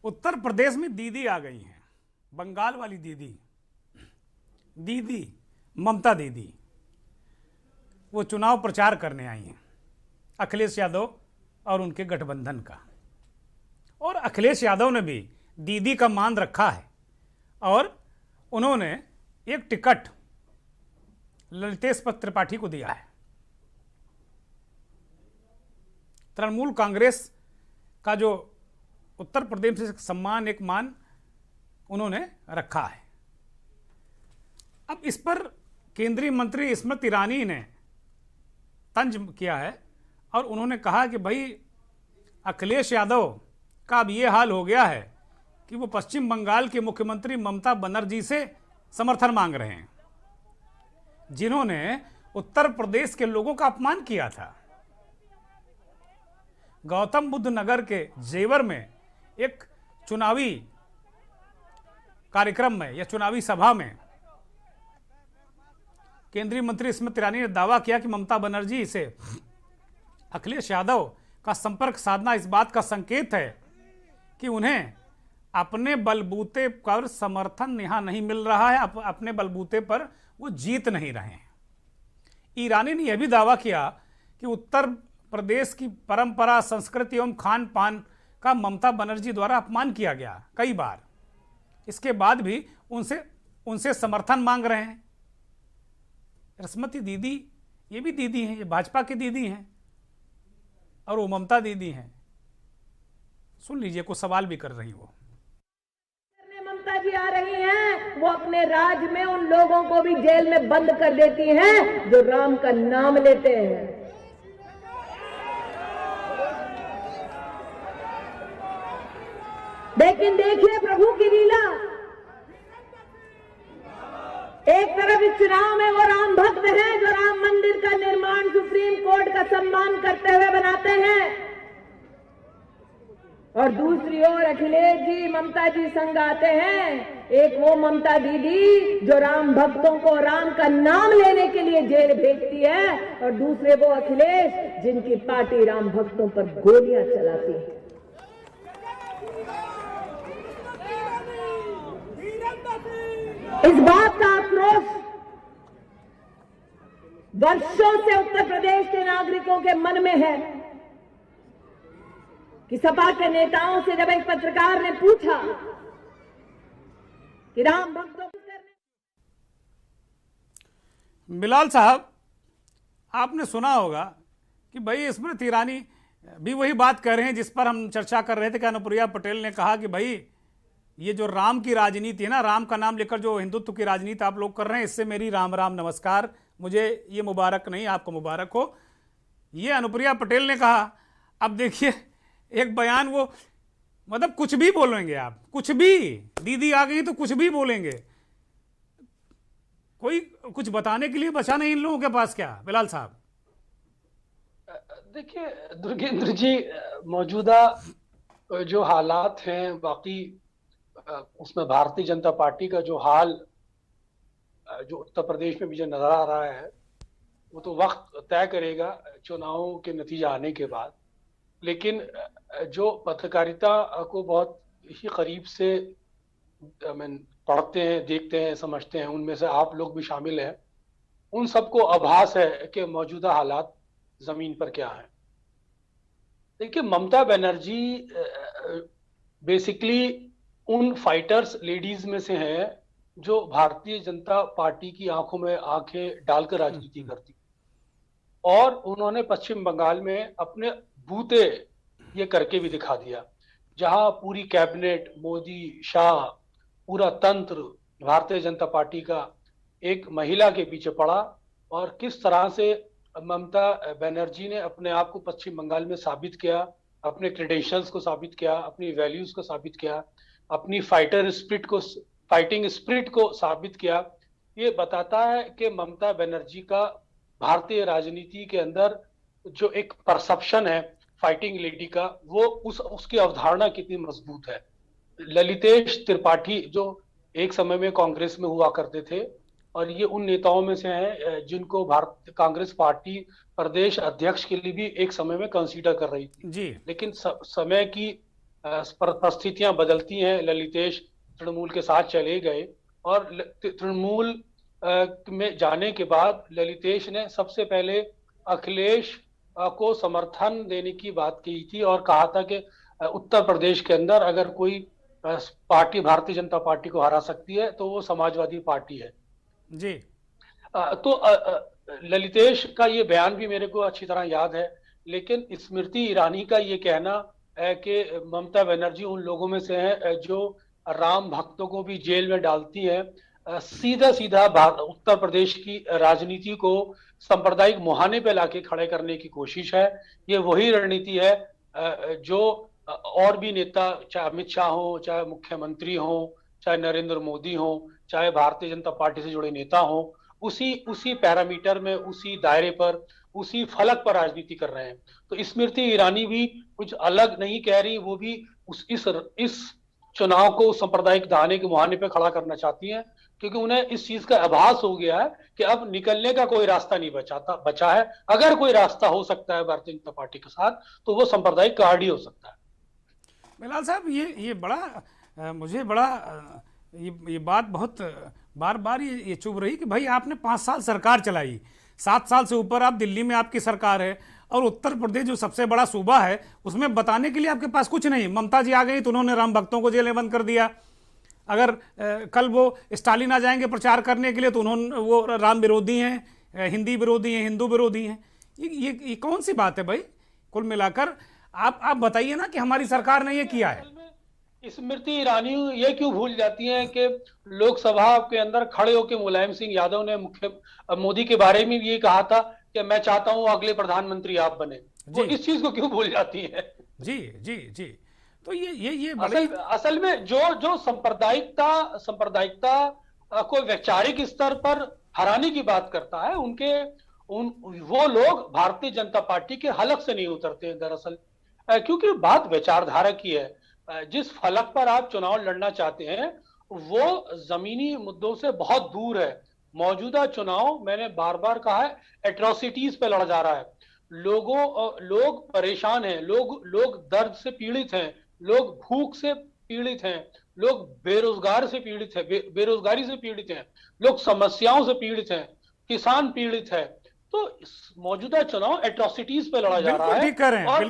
उत्तर प्रदेश में दीदी आ गई हैं, बंगाल वाली दीदी, दीदी ममता दीदी। वो चुनाव प्रचार करने आई हैं अखिलेश यादव और उनके गठबंधन का, और अखिलेश यादव ने भी दीदी का मान रखा है और उन्होंने एक टिकट ललितेश त्रिपाठी को दिया है। तृणमूल कांग्रेस का जो उत्तर प्रदेश से सम्मान, एक मान उन्होंने रखा है। अब इस पर केंद्रीय मंत्री स्मृति ईरानी ने तंज किया है और उन्होंने कहा कि भाई अखिलेश यादव का अब ये हाल हो गया है कि वो पश्चिम बंगाल के मुख्यमंत्री ममता बनर्जी से समर्थन मांग रहे हैं, जिन्होंने उत्तर प्रदेश के लोगों का अपमान किया था। गौतम बुद्ध नगर के जेवर में एक चुनावी कार्यक्रम में या चुनावी सभा में केंद्रीय मंत्री स्मृति ईरानी ने दावा किया कि ममता बनर्जी से अखिलेश यादव का संपर्क साधना इस बात का संकेत है कि उन्हें अपने बलबूते पर समर्थन यहां नहीं मिल रहा है, अपने बलबूते पर वो जीत नहीं रहे हैं। ईरानी ने यह भी दावा किया कि उत्तर प्रदेश की परंपरा, संस्कृति एवं खान पान का ममता बनर्जी द्वारा अपमान किया गया कई बार। इसके बाद भी उनसे समर्थन मांग रहे हैं। स्मृति दीदी, ये भी दीदी हैं, ये भाजपा की दीदी हैं और वो ममता दीदी हैं। सुन लीजिए, कुछ सवाल भी कर रही हो। ममता जी आ रही हैं, वो अपने राज में उन लोगों को भी जेल में बंद कर देती हैं जो राम का नाम लेते हैं। लेकिन देखिए प्रभु की लीला, एक तरफ इस चुनाव में वो राम भक्त हैं जो राम मंदिर का निर्माण सुप्रीम कोर्ट का सम्मान करते हुए बनाते हैं, और दूसरी ओर अखिलेश जी, ममता जी संग आते हैं। एक वो ममता दीदी जो राम भक्तों को राम का नाम लेने के लिए जेल भेजती है, और दूसरे वो अखिलेश जिनकी पार्टी राम भक्तों पर गोलियां चलाती है। इस बात का आक्रोश वर्षों से उत्तर प्रदेश के नागरिकों के मन में है कि सपा के नेताओं से जब एक पत्रकार ने पूछा कि राम भक्तों को करने। बिलाल साहब, आपने सुना होगा कि भाई स्मृति ईरानी भी वही बात कर रहे हैं जिस पर हम चर्चा कर रहे थे कि अनुप्रिया पटेल ने कहा कि भाई ये जो राम की राजनीति है ना, राम का नाम लेकर जो हिंदुत्व की राजनीति आप लोग कर रहे हैं, इससे मेरी राम राम नमस्कार, मुझे ये मुबारक नहीं, आपको मुबारक हो, ये अनुप्रिया पटेल ने कहा। अब देखिए एक बयान, वो मतलब कुछ भी बोलेंगे आप, कुछ भी, दीदी आ गई तो कुछ भी बोलेंगे, कोई कुछ बताने के लिए बचा नहीं इन लोगों के पास क्या बिलाल साहब? देखिए दुर्गेंद्र जी, मौजूदा जो हालात हैं, बाकी उसमें भारतीय जनता पार्टी का जो हाल जो उत्तर प्रदेश में मुझे नजर आ रहा है, वो तो वक्त तय करेगा चुनावों के नतीजे आने के बाद। लेकिन जो पत्रकारिता को बहुत ही करीब से पढ़ते हैं, देखते हैं, समझते हैं, उनमें से आप लोग भी शामिल हैं, उन सबको आभास है कि मौजूदा हालात जमीन पर क्या है। देखिए, ममता बनर्जी बेसिकली उन फाइटर्स लेडीज में से हैं जो भारतीय जनता पार्टी की आंखों में आंखें डालकर राजनीति करती, और उन्होंने पश्चिम बंगाल में अपने बूते ये करके भी दिखा दिया, जहां पूरी कैबिनेट, मोदी, शाह, पूरा तंत्र भारतीय जनता पार्टी का एक महिला के पीछे पड़ा, और किस तरह से ममता बनर्जी ने अपने आप को पश्चिम बंगाल में साबित किया, अपने क्रेडेंशियल्स को साबित किया, अपनी वैल्यूज को साबित किया, अपनी फाइटिंग स्पिरिट को साबित किया। ये बताता है कि ममता बनर्जी का भारतीय राजनीति के अंदर जो एक परसेप्शन है फाइटिंग लेडी का, वो उसकी अवधारणा कितनी मजबूत है। ललितेश त्रिपाठी जो एक समय में कांग्रेस में हुआ करते थे, और ये उन नेताओं में से हैं जिनको भारत कांग्रेस पार्टी प्रदेश अध्यक्ष के लिए भी एक समय में कंसीडर कर रही थी जी। लेकिन समय की परिस्थितियां बदलती हैं, ललितेश तृणमूल के साथ चले गए और तृणमूल में जाने के बाद ललितेश ने सबसे पहले अखिलेश को समर्थन देने की बात की थी और कहा था कि उत्तर प्रदेश के अंदर अगर कोई पार्टी भारतीय जनता पार्टी को हरा सकती है तो वो समाजवादी पार्टी है जी। तो ललितेश का ये बयान भी मेरे को अच्छी तरह याद है, लेकिन स्मृति ईरानी का ये कहना है कि ममता बनर्जी उन लोगों में से है जो राम भक्तों को भी जेल में डालती है। सीधा सीधा उत्तर प्रदेश की राजनीति को सांप्रदायिक मुहाने पे लाके खड़े करने की कोशिश है। ये वही रणनीति है जो और भी नेता, चाहे अमित शाह हो, चाहे मुख्यमंत्री हो, चाहे नरेंद्र मोदी हो, चाहे भारतीय जनता पार्टी से जुड़े नेता हो, उसी पैरामीटर में, उसी दायरे पर, उसी फलक पर राजनीति कर रहे हैं। तो स्मृति ईरानी भी कुछ अलग नहीं कह रही, वो भी इस चुनाव को सांप्रदायिक दाने के मुहाने पे खड़ा करना चाहती हैं, क्योंकि उन्हें इस चीज का आभास हो गया है कि अब निकलने का कोई रास्ता नहीं बचा है। अगर कोई रास्ता हो सकता है भारतीय जनता पार्टी के साथ तो वो सांप्रदायिक कार्ड ही हो सकता है। बिलाल साहब, ये बड़ा मुझे बड़ा ये बात बहुत बार बार ये चुभ रही कि भाई आपने 5 साल सरकार चलाई, 7 साल से ऊपर आप दिल्ली में आपकी सरकार है, और उत्तर प्रदेश जो सबसे बड़ा सूबा है उसमें बताने के लिए आपके पास कुछ नहीं। ममता जी आ गई तो उन्होंने राम भक्तों को जेल में बंद कर दिया। अगर कल वो स्टालिन आ जाएंगे प्रचार करने के लिए तो वो राम विरोधी हैं, हिंदी विरोधी हैं, हिंदू विरोधी हैं। ये कौन सी बात है भाई? कुल मिलाकर आप बताइए ना कि हमारी सरकार ने ये किया है। स्मृति ईरानी ये क्यों भूल जाती हैं कि लोकसभा के अंदर खड़े होकर मुलायम सिंह यादव ने मोदी के बारे में ये कहा था कि मैं चाहता हूं अगले प्रधानमंत्री आप बने। वो इस चीज को क्यों भूल जाती है? जी जी जी। तो ये असल में जो सांप्रदायिकता को वैचारिक स्तर पर हराने की बात करता है, वो लोग भारतीय जनता पार्टी के हलक से नहीं उतरते हैं दरअसल, क्योंकि बात विचारधारा की है। जिस फलक पर आप चुनाव लड़ना चाहते हैं वो जमीनी मुद्दों से बहुत दूर है। मौजूदा चुनाव, मैंने बार बार कहा है, एट्रोसिटीज पे लड़ा जा रहा है। लोग परेशान हैं, लोग दर्द से पीड़ित हैं, लोग भूख से पीड़ित हैं, लोग बेरोजगारी से पीड़ित हैं, लोग समस्याओं से पीड़ित हैं, किसान पीड़ित है। तो मौजूदा चुनाव एट्रोसिटीज पे लड़ा जा रहा है। और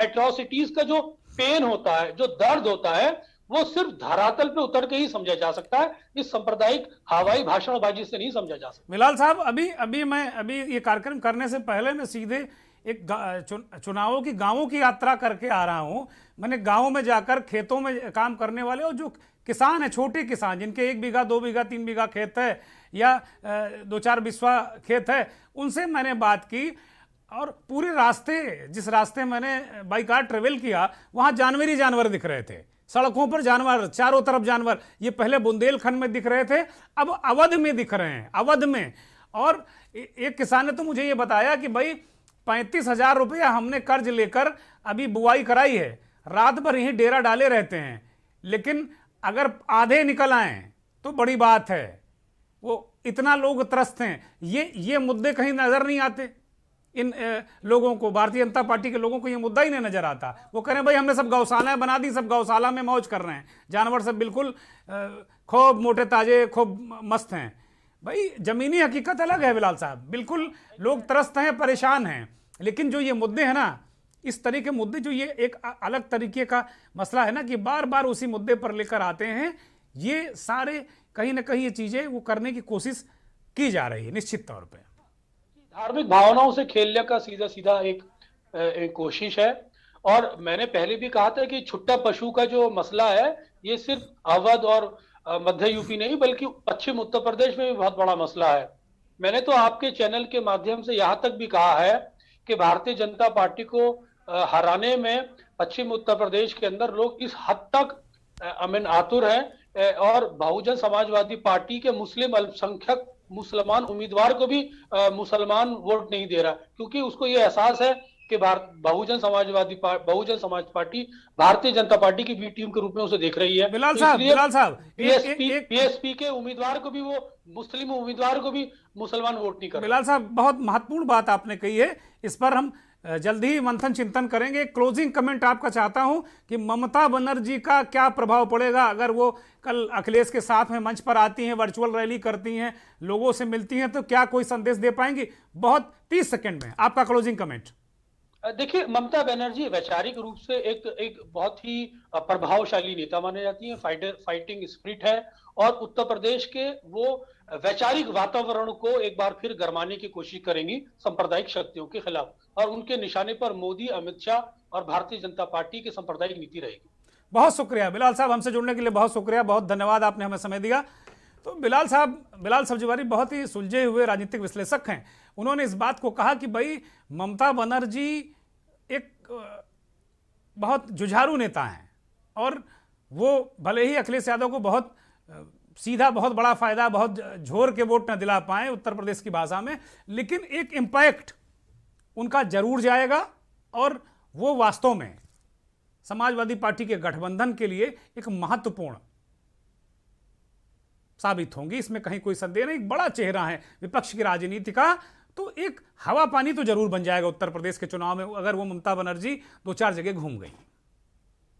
एट्रोसिटीज का जो पेन होता है, जो दर्द होता है, वो सिर्फ धरातल पे उतर के ही समझा जा सकता है। इस सांप्रदायिक हवाई भाषणबाजी से नहीं समझा जा सकता। बिलाल साहब, अभी ये कार्यक्रम करने से पहले मैं सीधे एक चुनावों की गांवों की यात्रा करके आ रहा हूं। मैंने गांवों में जाकर खेतों में काम करने वाले और जो किसान है, छोटे किसान जिनके 1 बीघा 2 बीघा 3 बीघा खेत है या 2-4 बिस्वा खेत है, उनसे मैंने बात की। और पूरे रास्ते, जिस रास्ते मैंने बाई कार ट्रेवल किया, वहां जानवर ही जानवर दिख रहे थे। सड़कों पर जानवर, चारों तरफ जानवर। ये पहले बुंदेलखंड में दिख रहे थे, अब अवध में दिख रहे हैं, अवध में। और एक किसान ने तो मुझे ये बताया कि भाई 35,000 रुपया हमने कर्ज लेकर अभी बुआई कराई है, रात भर यहीं डेरा डाले रहते हैं, लेकिन अगर आधे निकल आए तो बड़ी बात है। वो इतना लोग त्रस्त हैं। ये मुद्दे कहीं नजर नहीं आते इन लोगों को, भारतीय जनता पार्टी के लोगों को ये मुद्दा ही नहीं नजर आता। वो कह रहे हैं भाई हमने सब गौशालाएं बना दी, सब गौशाला में मौज कर रहे हैं, जानवर सब बिल्कुल खूब मोटे ताजे, खूब मस्त हैं। भाई जमीनी हकीकत अलग है बिलाल साहब, बिल्कुल लोग त्रस्त हैं, परेशान हैं। लेकिन जो ये मुद्दे हैं ना, इस तरह के मुद्दे, जो ये एक अलग तरीके का मसला है ना कि बार बार उसी मुद्दे पर लेकर आते हैं, ये सारे कहीं ना कहीं ये चीजें वो करने की कोशिश की जा रही है निश्चित तौर पे। धार्मिक भावनाओं से खेलने का सीधा सीधा एक कोशिश है। और मैंने पहले भी कहा था कि छुट्टा पशु का जो मसला है, ये सिर्फ अवध और मध्य यूपी नहीं बल्कि पश्चिम उत्तर प्रदेश में भी बहुत बड़ा मसला है। मैंने तो आपके चैनल के माध्यम से यहाँ तक भी कहा है कि भारतीय जनता पार्टी को हराने में पश्चिम उत्तर प्रदेश के अंदर लोग इस हद तक आतुर हैं, और बहुजन समाजवादी पार्टी के मुस्लिम अल्पसंख्यक मुसलमान उम्मीदवार को भी मुसलमान वोट नहीं दे रहा, क्योंकि उसको ये एहसास है कि बहुजन समाज पार्टी भारतीय जनता पार्टी की बी टीम के रूप में उसे देख रही है। बिलाल साहब, बीएसपी के उम्मीदवार को भी, वो मुस्लिम उम्मीदवार को भी मुसलमान वोट नहीं कर रहे। बिलाल साहब, बहुत महत्वपूर्ण बात आपने कही है, इस पर हम जल्द ही मंथन चिंतन करेंगे। क्लोजिंग कमेंट आपका चाहता हूं कि ममता बनर्जी का क्या प्रभाव पड़ेगा अगर वो कल अखिलेश के साथ में मंच पर आती हैं, वर्चुअल रैली करती हैं, लोगों से मिलती हैं, तो क्या कोई संदेश दे पाएंगी? बहुत 30 सेकंड में आपका क्लोजिंग कमेंट। देखिए, ममता बनर्जी वैचारिक रूप से एक बहुत ही प्रभावशाली नेता माने जाती हैं, फाइटिंग स्पिरिट है, और उत्तर प्रदेश के वो वैचारिक वातावरण को एक बार फिर गरमाने की कोशिश करेंगी सांप्रदायिक शक्तियों के खिलाफ, और उनके निशाने पर मोदी, अमित शाह और भारतीय जनता पार्टी की सांप्रदायिक नीति रहेगी। बहुत शुक्रिया बिलाल साहब, हमसे जुड़ने के लिए बहुत शुक्रिया, बहुत धन्यवाद, आपने हमें समय दिया। तो बिलाल सब्जीवारी बहुत ही सुलझे हुए राजनीतिक विश्लेषक हैं। उन्होंने इस बात को कहा कि भाई ममता बनर्जी एक बहुत जुझारू नेता हैं, और वो भले ही अखिलेश यादव को बहुत सीधा बहुत बड़ा फायदा, बहुत झोर के वोट न दिला पाए उत्तर प्रदेश की भाषा में, लेकिन एक इम्पैक्ट उनका जरूर जाएगा, और वो वास्तव में समाजवादी पार्टी के गठबंधन के लिए एक महत्वपूर्ण साबित होंगी। इसमें कहीं कोई संदेह नहीं। एक बड़ा चेहरा है विपक्ष की राजनीति का, तो एक हवा पानी तो जरूर बन जाएगा उत्तर प्रदेश के चुनाव में अगर वो ममता बनर्जी 2-4 जगह घूम गई।